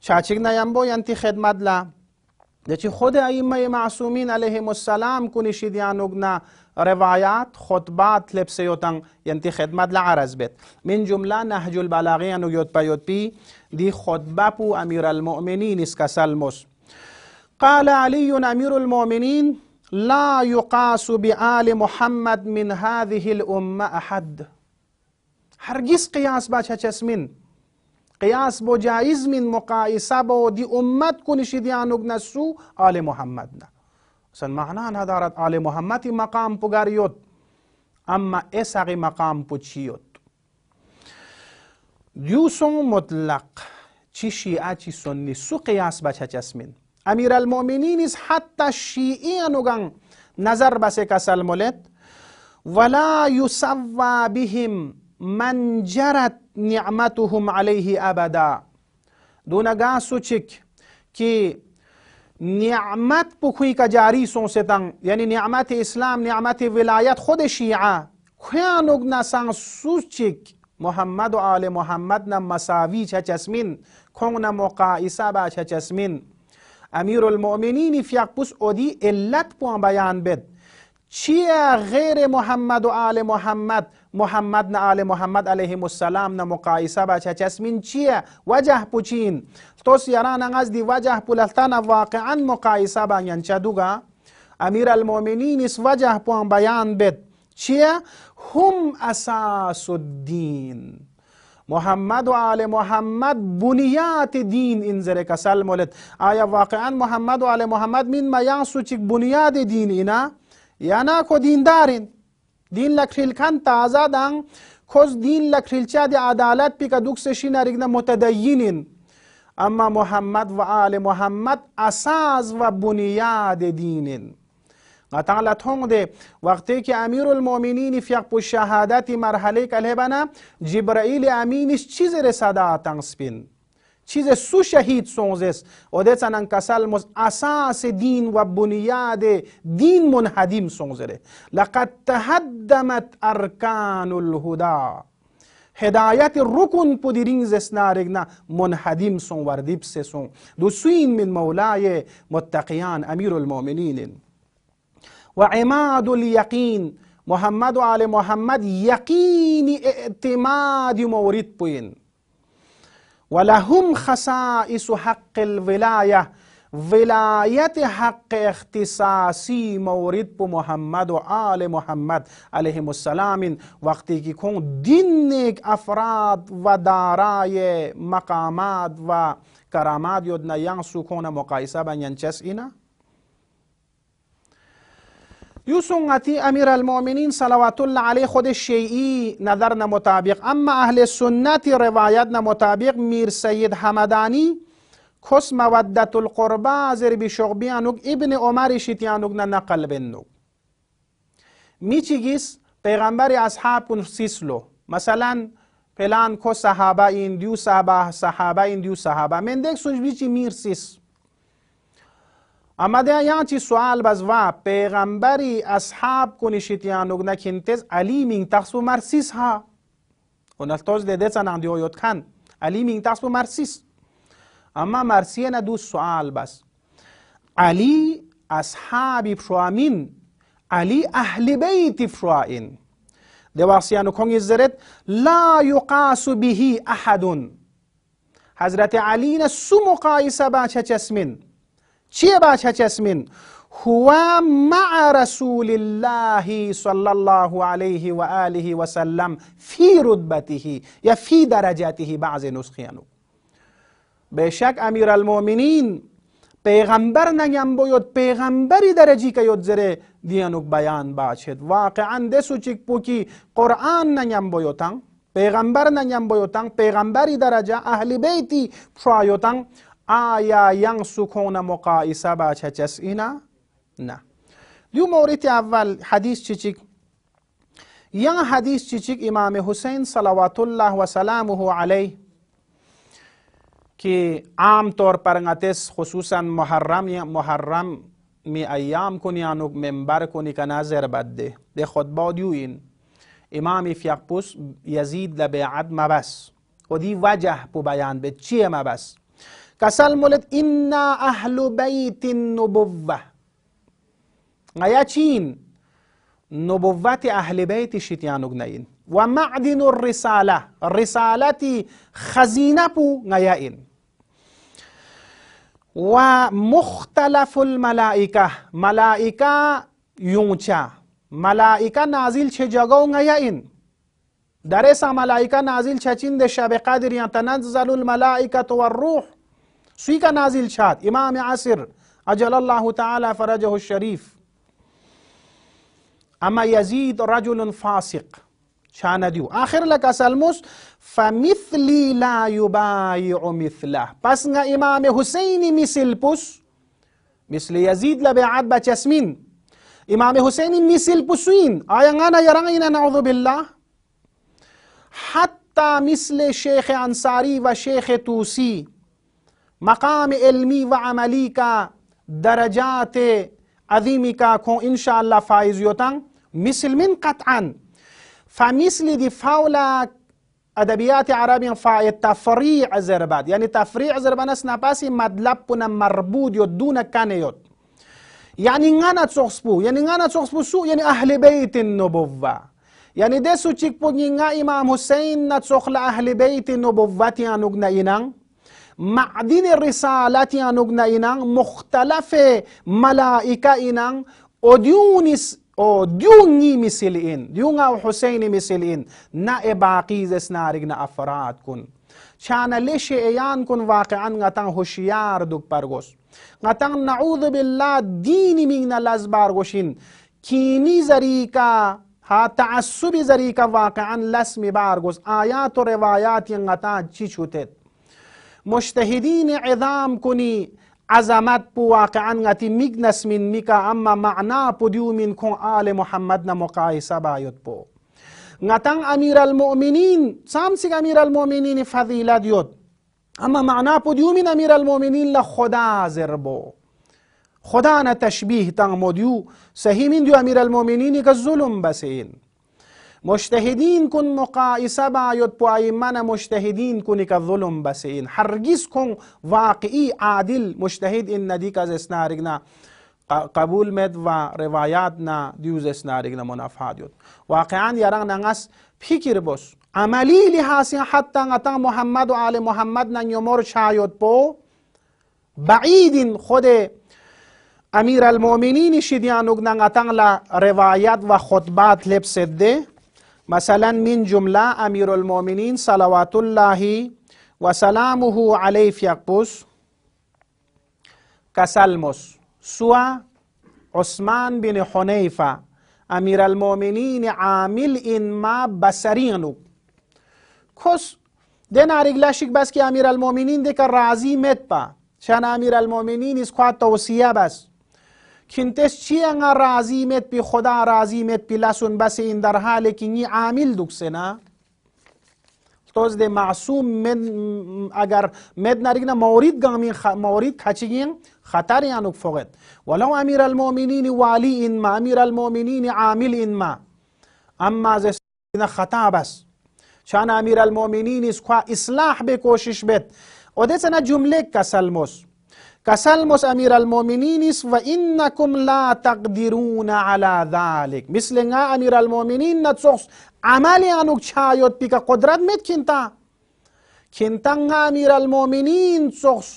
چاچک نیم باینتی خدمت لا دچی خود ائمه معصومین علیهم السلام کنشید یانوگنا روایات خطبات لبسیوتن ینتی خدمت لا عرض بید من جمله نهج البلاغه یانوگ یود پی دی خطبه پو امیر المؤمنین اسکسلموس قال علی امیر المؤمنین لا يقاس بآل محمد من هذه الامه احد. هرگز قیاس با چسمین قیاس با جایز من مقایسه با دی امت کنشید یانوگ نسو آل محمد نه. اصلا معنا ندارد آل محمد مقام پگاریود اما اساقی مقام پچیود. دیوسون مطلق چی شیعه چی سنی سو قیاس با چسمین امیر المؤمنین is حتی شیعی انوگن نظر بسه کسل مولد ولا یسوا بهم من جرت نعمتهم علیه ابدا. دونگاه سوچک که نعمت بکوی که جاری سونستن یعنی نعمت اسلام نعمت ولایت خود شیعه کویانوگ نسان سوچک محمد و آل محمد نم مساوی چه چسمین کون مقایسه با چه چسمین. امیر المؤمنین فیقبوس اودی علت پوان بیان بد چیه غیر محمد و آل محمد محمد نه آل محمد علیهم السلام نه مقایسه با چه چسمین چیه وجه پوچین تو سیران از دی وجه پولتن واقعا مقایسه با ینچه دوگا امیر المؤمنین اس وجه پوان بیان بد چیه هم اساس الدین محمد و آل محمد بنیاد دین انزره کسل مولد. آیا واقعا محمد و آل محمد من میاسو چک بنیاد دین اینا یا نا کو دین دارین دین لکریل کن تازه دن کس دین لکریل چه دی عدالت پی که دوکسشی نرگنا متدینین اما محمد و آل محمد اساس و بنیاد دینین. تعالی تونگ ده وقتی که امیر المؤمنین فیق پو شهادت مرحله کله بنا جبرائیل امینش چیز رساده تنسپین چیز سو شهید سونزست و ده چنان کسل مز اساس دین و بنیاد دین منهدیم سونزره. لقد تهدمت ارکان الهدا هدایت رکن پدرین زسنارگنا منهدیم سون وردیب سون دو سوین من مولای متقیان امیر المؤمنین و عماد الیقین محمد و آل محمد یقین اعتماد مورد پوین و لهم خصائص حق الولایه ولایت حق اختصاصی مورد پو محمد و آل محمد علیهم السلام وقتی که کن دین افراد و دارای مقامات و کرامات یود نیان سکون مقایسه بین چس اینا یوسونگتی امیر المؤمنین صلوات الله علیه خود شیعی نظر مطابق اما اهل سنت روایت مطابق میر سید حمدانی کس مودت القربا زر بشغبیانوگ ابن عمر شتیانوگ نقل بنوگ میچیگیس پیغمبر اصحاب کن سیسلو مثلا پلان کو صحابه این دیو صحابه این دیو صحابه من دیک سوچ بیچی میر سیس اما ده یان چی سوال بزوا پیغمبری اصحاب کنشتیانوگ نکنتز علی مین تخصو مرسیس ها و نلتوز ده چنان دیو یود کن علی مین تخصو مرسیس اما مرسیه ندو سوال بس علی اصحابی پروامین علی اهل بیت فروائن ده واسیانو کنگی زرد لا یقاس به احد حضرت علی نسو مقایسه با چه چسمین چیه با چه چسمین هو مع رسول الله صلی الله علیه و آله و سلم فی رتبته یا فی درجاته بعض نسخیانو بشک امیر المؤمنین پیغمبر نگم باید پیغمبری درجی که یود زره دیانوک بیان باشد واقعا دسو چک پوکی قرآن نگم بایدن پیغمبر نگم بایدن پیغمبری درجه اهل بیتی شایدن آیا ین سکون مقایسه با چه چس اینا؟ نه. دیو مورد اول حدیث چیچک ین حدیث چیچک امام حسین صلوات الله و سلامه علیه که عام طور پر نتس خصوصا محرم می ایام کنیانو منبر کنی که نظر بده ده خطبه دیو این امام فیقپوس یزید لبیعت مبس و دی وجه پو بیان به چیه مبس kasal mulet inna ahlu baitin nubuwah ngaya chin nubuwati ahli baiti shityanug nain wa ma'dinu risalati khazinapu ngayain wa mukhtalaful malaika yungcha malaika nazil che jagaw ngayain daresa malaika nazil chachin de shab qadir ya tanazzalul malaikatu war ruh suika nazil chat imam asir ajalallahu ta'ala farajahu sharif اما يزيد رجل فاسق شان ديو آخر لك أسلمس فمثلي لا يبايع مثله بس nga إمام حسين مثل بس مثل يزيد لبعاد بجسمين إمام حسين مثل بسوين آية أنا يرغينا نعوذ بالله حتى مثل شيخ أنصاري وشيخ توسي مقام علمي وعملي کا درجات عظيمي کا كون إن شاء الله فائز يوتان مثل من قطعا فمثل دي فاولا أدبيات عربية فالتفريع زربات يعني تفريع زربان اسنا باسي مدلبنا مربود يود دون كان يود يعني نانا تسوخسبو سو يعني أهل بيت النبوة يعني دي سو تشيكبو نينا إمام حسين نتسوخ لأهل بيت النبوة يانوغنا إنان معدن الرسالة يانوغنا إنان مختلف ملائكة إنان وديونس او ديوني مثلين ديونا حسين مثلين نا باقي سنارغنا افراد كن شان ليش ايان كن واقعا غتان هوشيار دوك بارغوس غتان نعوذ بالله دين من لازبارغوشين كيني زريكا ها تعصب زريكا واقعا لسمي بارغوس آيات و روايات غتان چيچوتت مجتهدين عظام كني عظمت پو واقعا غتی میگنس من میکا اما معنا پو دیو من کن آل محمد نا مقایسه باید پو غتان امیر المؤمنین سامسیگ امیر المؤمنین فضیلت یود اما معنا پو دیو من امیر المؤمنین لخدا زربو خدا نا تشبیه تنگ مدیو صحیح من دیو امیر المؤمنین که ظلم بسین مجتهدین کن مقایسه باید پو ایمان مجتهدین کنی که ظلم بسین هرگز کن واقعی عادل مجتهد این ندی که از اسنارگنا قبول مد و روایات نا دیوز اسنارگنا منافع دیود واقعا یران نغس فکر بس عملی لحاظی حتی غتا محمد و آل محمد ننیمور شاید پو بعید خود امیر المؤمنین شدیانوگ نغتان لروایات و خطبات لبسده مثلا من جملة أمير المؤمنين صلوات الله وسلامه عليه فيقبس كسلمس سوى عثمان بن حنيفة أمير المؤمنين عامل إن ما بسرينو كس دينا رجلاشك بس كي أمير المؤمنين ديك الرازي متبا شان أمير المؤمنين اسكوا توصية بس کنتش چی انگار راضی مت پی خدا راضی مت پی لسون بس این در حال که نی عامل دوکسه نا توز ده معصوم من اگر مد نریگنا مورید کچگین خطر یانوک فقط ولو امیر المؤمنین والی ان ما امیر المؤمنین عامل ان ما اما زینا خطا بس شان امیر المؤمنین اسکوا اصلاح به کوشش بد اودسنا جمله كسلمس أمير المؤمنين وإنكم لا تقدرون على ذلك مثل أمير المؤمنين نتسوس عملي أنوك شايد بك قدرت مت كنتا أمير المؤمنين تسوس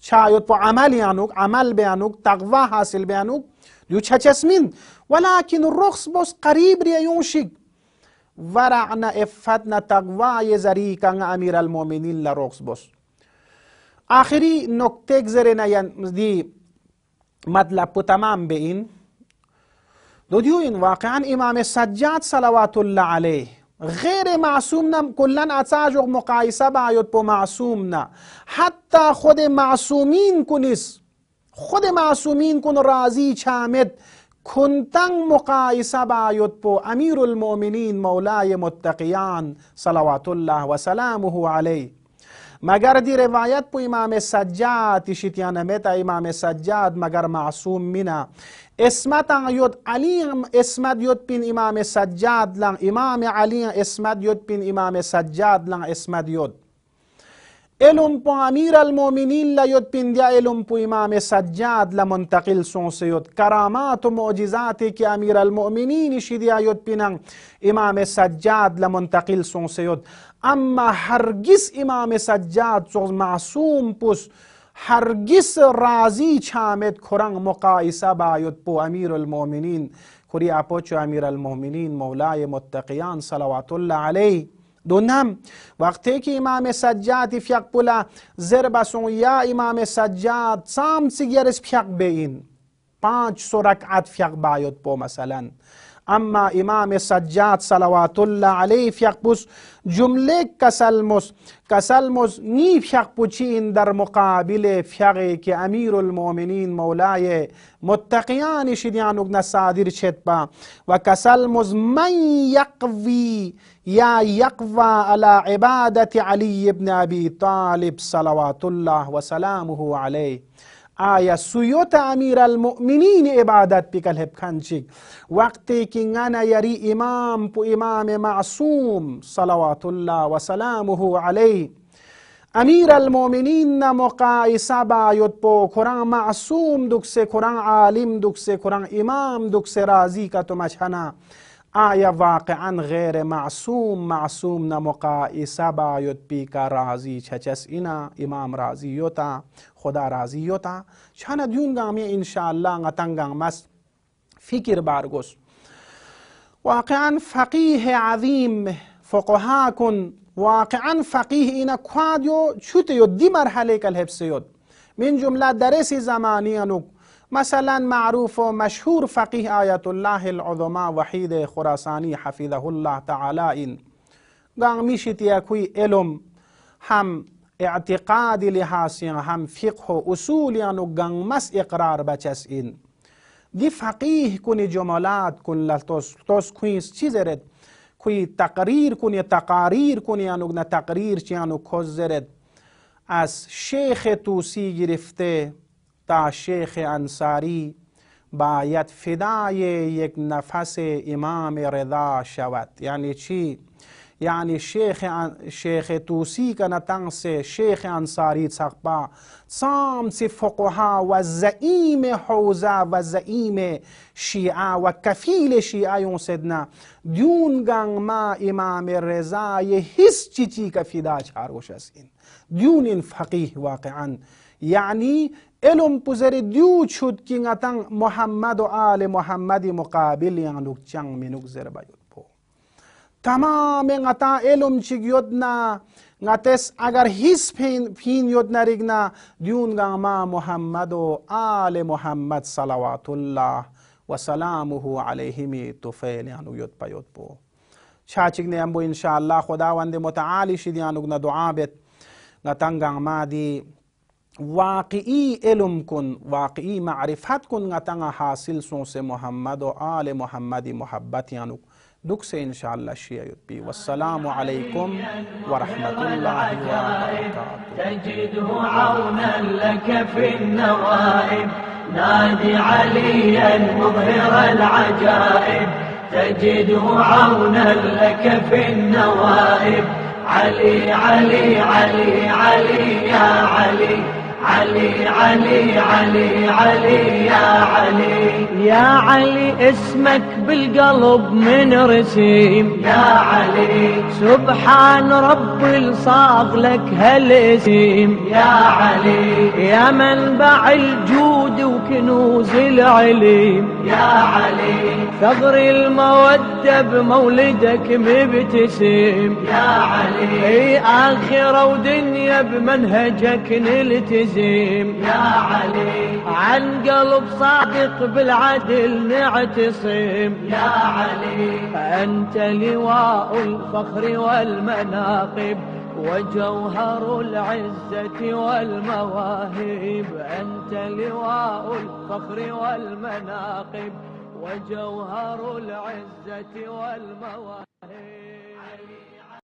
شايد بو عملي أنوك عمل بأنوك تقوى حاصل بأنوك يو تشاسمين ولكن الرخص بس قريب ريونشك ورعنا افتنا تقوى يزريك أمير المؤمنين لرخص بس آخری نکته گذرنا دی مطلب کو تمام به این دو دیو این واقعا امام سجاد صلوات الله علیه غیر معصوم نم کلن اتساج و مقایسه باید پو معصوم نه حتی خود معصومین کنیس خود معصومین کن راضی چامد کنتن مقایسه باید پو امیر المؤمنین مولای متقیان صلوات الله و سلامه علیه مگر دی روایت پو امام سجاد شتیان متا امام سجاد مگر معصوم منا اسمت یود علی اسمت یود پین امام سجاد لن امام علی اسمت یود پین امام سجاد لن اسمت یود علم پو امیر المؤمنین لیود پندیا علم پو امام سجاد لمنتقل سونسیود کرامات و معجزاتی که امیر المؤمنین شدیا یود پینن امام سجاد لمنتقل سونسیود اما هرگز امام سجاد سوز معصوم پوس هرگز راضی چامد کرنگ مقایسه باید پو امیر المؤمنین کری اپوچو امیر المؤمنین مولای متقیان صلوات الله علیه. دونم وقتی که امام سجاد فیق پولا زربسون یا امام سجاد سام سیگرس فیق بین 5 رکعت فیق باید پو مثلا، اما امام سجاد صلوات الله علیه فیق پوس جمله کسلموس نی فیق پوچین در مقابل فیقی که امیر المؤمنین مولای متقیان شدیانوگ نصادر چت با و کسلموس من یقوی یا یقوى على عبادت علی ابن ابی طالب صلوات الله و سلامه علیه. آیا سویوت امیر المؤمنین عبادت بکل هب کنچک وقتی که نانا یری امام پو امام معصوم صلوات الله و سلامه علیه امیر المؤمنین مقایسه باید پو کران معصوم دکسه کران عالم دکسه کران امام دکسه رازی که تو مچهنا آیا واقعا غیر معصوم نمقایسه باید پی که رازی چچس اینا امام رازی یوتا خدا رازی یوتا چانا دیون گامی انشاءالله غتنگان مست فکر بارگوس واقعا فقیه عظیم فقها کن واقعا فقیه اینا کوادیو چوتیو دی مرحله کل حبسیود من جمله درس زمانی انو مثلا معروف و مشهور فقیه آیت الله العظما وحید خراسانی حفظه الله تعالی این گام میشتی اکوی علم هم اعتقاد لحاسین هم فقه و اصولیانو گام مس اقرار بچس این دی فقیه کنی جملات کن لطوس کویس چیز رد کوی تقریر کنی تقاریر کنی انو نه تقریر چیانو کز رد از شیخ توسی گرفته تا شیخ انصاری باید فدای یک نفس امام رضا شود. یعنی چی؟ یعنی شیخ توسی که نتنس شیخ انصاری تقبا سامس فقها و زعیم حوزه و زعیم شیعه و کفیل شیعه یون سدنا دیون گنگ ما امام رضا یه حس چی که فدا چاروش است این دیون این فقیه واقعا یعنی علم پوزر دیو شد که نتن محمد و آل محمد مقابل یعنی چنگ منوک زر باید پو تمام نتا علم چگیود نا نتس اگر حس پین یود نرگنا دیون گاما محمد و آل محمد صلوات الله و سلامه علیهم توفیل یعنی یود باید پو چاچگ نیم بو انشاءالله خداوند متعالی شدیانوگ نا دعا بیت نتن گاما دی واقعی علم کن واقعی معرفت کن نتنگ حاصل سونس محمد و آل محمد محبت یانو دک سے انشاءاللہ شیعت بی والسلام علیکم ورحمت اللہ وبرکاتہ. تجده عونا لك في النوائب نادي عليا مظهر العجائب تجده عونا لك في النوائب علي علي علي علي يا علي علي علي علي علي يا علي يا علي اسمك بالقلب من رسيم يا علي سبحان ربي صاغ لك هالاسم يا علي يا منبع الجود وكنوز العليم يا علي ثغر المودة بمولدك مبتسم يا علي آخرة ودنيا بمنهجك نلتزم يا علي عن قلب صادق بالعدل نعتصم يا علي أنت لواء الفخر والمناقب وجوهر العزة والمواهب أنت لواء الفخر والمناقب وجوهر العزة والمواهب.